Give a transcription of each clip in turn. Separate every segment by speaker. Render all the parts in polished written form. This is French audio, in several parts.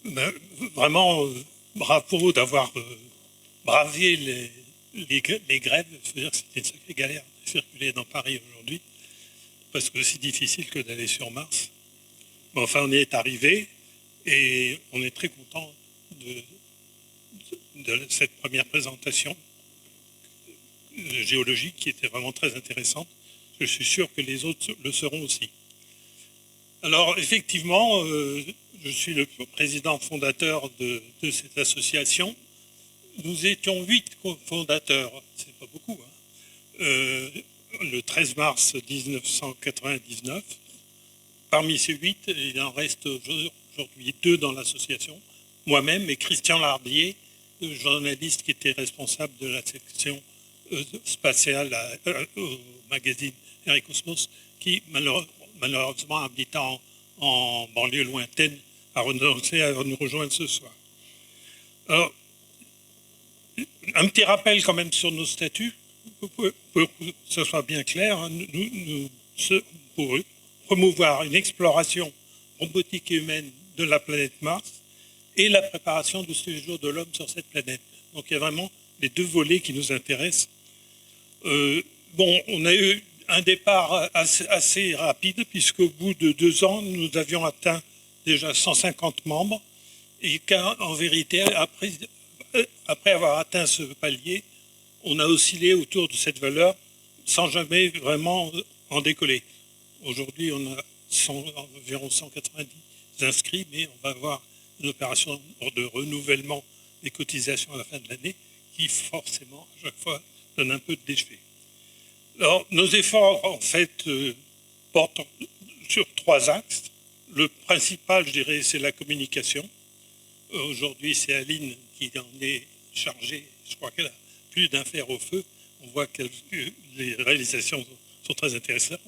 Speaker 1: Ben, vraiment, bravo d'avoir bravé les grèves. Je veux dire que c'était une sacrée galère de circuler dans Paris aujourd'hui, parce que c'est difficile que d'aller sur Mars. Mais enfin, on y est arrivé et on est très content de cette première présentation géologique qui était vraiment très intéressante. Je suis sûr que les autres le seront aussi. Alors, effectivement, je suis le président fondateur de cette association. Nous étions 8 fondateurs, c'est pas beaucoup, hein, le 13 mars 1999. Parmi ces 8, il en reste aujourd'hui 2 dans l'association, moi-même et Christian Lardier, le journaliste qui était responsable de la section spatiale au magazine Air et Cosmos, qui malheureusement habitant en banlieue lointaine, a renoncé à nous rejoindre ce soir. Alors, un petit rappel quand même sur nos statuts, pour que ce soit bien clair. Hein, pour promouvoir une exploration robotique et humaine de la planète Mars et la préparation du séjour de l'homme sur cette planète. Donc il y a vraiment les 2 volets qui nous intéressent. Bon, on a eu un départ assez rapide, puisqu'au bout de 2 ans, nous avions atteint déjà 150 membres, et qu'en vérité, après avoir atteint ce palier, on a oscillé autour de cette valeur sans jamais vraiment en décoller. Aujourd'hui, on a environ 190 inscrits, mais on va avoir une opération de renouvellement des cotisations à la fin de l'année qui, forcément, à chaque fois, donne un peu de déchet. Alors, nos efforts, en fait, portent sur 3 axes. Le principal, je dirais, c'est la communication. Aujourd'hui, c'est Aline qui en est chargée. Je crois qu'elle a plus d'un fer au feu. On voit que les réalisations sont très intéressantes.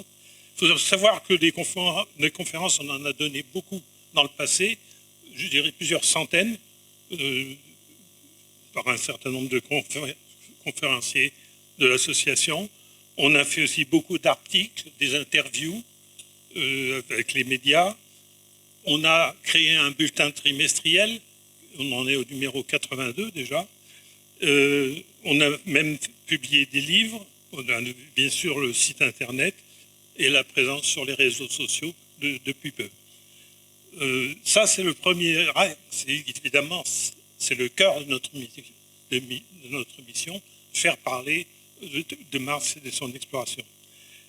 Speaker 1: Il faut savoir que des conférences, on en a donné beaucoup dans le passé, je dirais plusieurs centaines, par un certain nombre de conférenciers de l'association. On a fait aussi beaucoup d'articles, des interviews avec les médias. On a créé un bulletin trimestriel, on en est au numéro 82 déjà. On a même publié des livres, on a bien sûr le site internet et la présence sur les réseaux sociaux depuis peu. Ça, c'est le premier axe. Évidemment, c'est le cœur de notre mission, faire parler de Mars et de son exploration.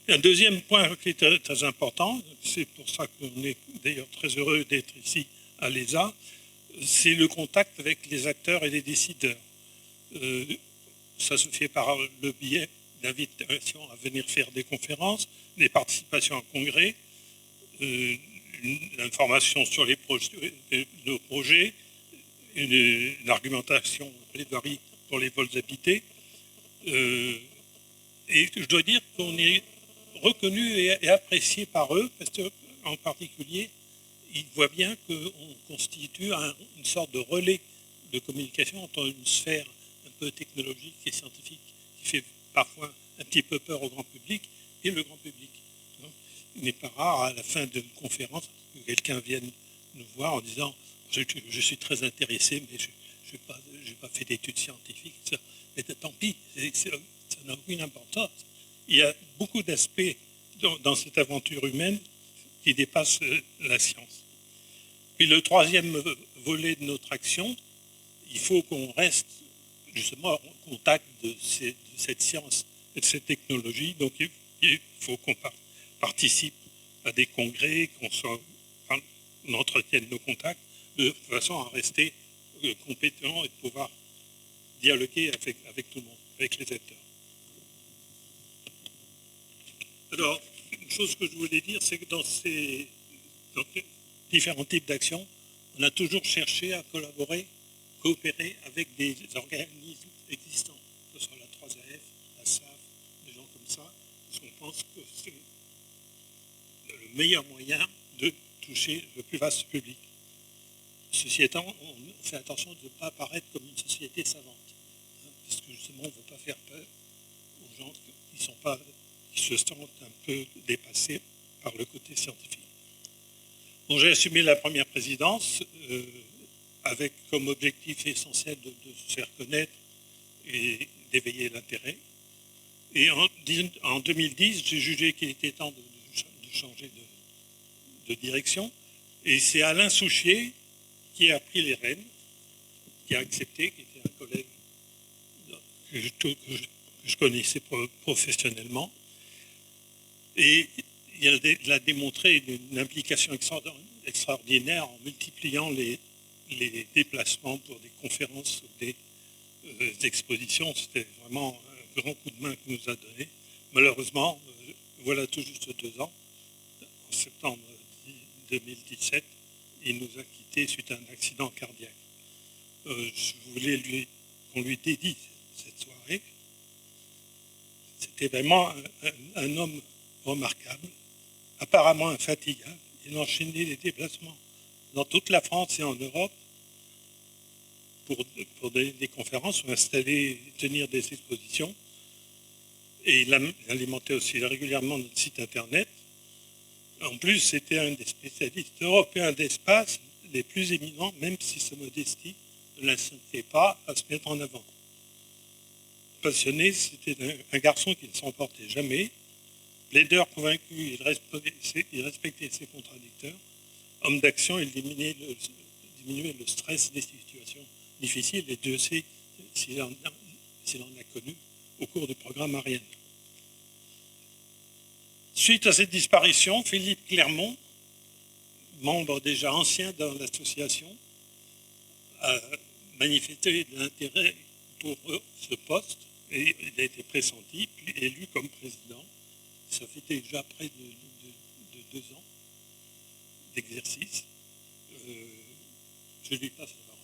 Speaker 1: Et un deuxième point qui est très important, c'est pour ça qu'on est d'ailleurs très heureux d'être ici à l'ESA, c'est le contact avec les acteurs et les décideurs. Ça se fait par le biais d'invitations à venir faire des conférences, des participations à congrès, une information sur nos projets, une argumentation plaidoirie pour les vols habités. Et je dois dire qu'on est reconnu et apprécié par eux, parce qu'en particulier, ils voient bien qu'on constitue une sorte de relais de communication entre une sphère un peu technologique et scientifique qui fait parfois un petit peu peur au grand public et le grand public. Il n'est pas rare à la fin d'une conférence que quelqu'un vienne nous voir en disant je suis très intéressé, mais je n'ai pas fait d'études scientifiques. Mais tant pis, ça n'a aucune importance. Il y a beaucoup d'aspects dans cette aventure humaine qui dépassent la science. Puis le troisième volet de notre action, il faut qu'on reste justement en contact de cette science et de cette technologie. Donc il faut qu'on participe à des congrès, qu'on entretienne nos contacts de façon à rester compétent et de pouvoir dialoguer avec tout le monde, avec les acteurs. Alors, une chose que je voulais dire, c'est que dans ces différents types d'actions, on a toujours cherché à coopérer avec des organismes existants, que ce soit la 3AF, la SAF, des gens comme ça, parce qu'on pense que c'est le meilleur moyen de toucher le plus vaste public. Ceci étant, on fait attention de ne pas apparaître comme une société savante, parce que justement, on ne veut pas faire peur aux gens qui se sentent un peu dépassés par le côté scientifique. Bon, j'ai assumé la première présidence avec comme objectif essentiel de se faire connaître et d'éveiller l'intérêt. Et en 2010, j'ai jugé qu'il était temps de changer de direction. Et c'est Alain Souchier qui a pris les rênes, qui a accepté, qui était un collègue que je connaissais professionnellement. Et il a démontré une implication extraordinaire en multipliant les déplacements pour des conférences ou des expositions. C'était vraiment un grand coup de main qu'il nous a donné. Malheureusement, voilà tout juste 2 ans, en septembre 2017, il nous a quittés suite à un accident cardiaque. Je voulais qu'on lui dédie cette soirée. C'était vraiment un homme remarquable, apparemment infatigable. Il enchaînait les déplacements dans toute la France et en Europe pour des conférences ou installer, tenir des expositions. Et il alimentait aussi régulièrement notre site internet. En plus, c'était un des spécialistes européens d'espace les plus éminents, même si sa modestie ne l'incitait pas à se mettre en avant. Passionné, c'était un garçon qui ne s'emportait jamais. Leader convaincu, il respectait ses contradicteurs. Homme d'action, il diminuait le stress des situations difficiles, et Dieu sait s'il en a connu au cours du programme Ariane. Suite à cette disparition, Philippe Clermont, membre déjà ancien dans l'association, a manifesté de l'intérêt pour ce poste et il a été pressenti, puis élu comme président. Ça fait déjà près de 2 ans d'exercice. Je lui passe la parole.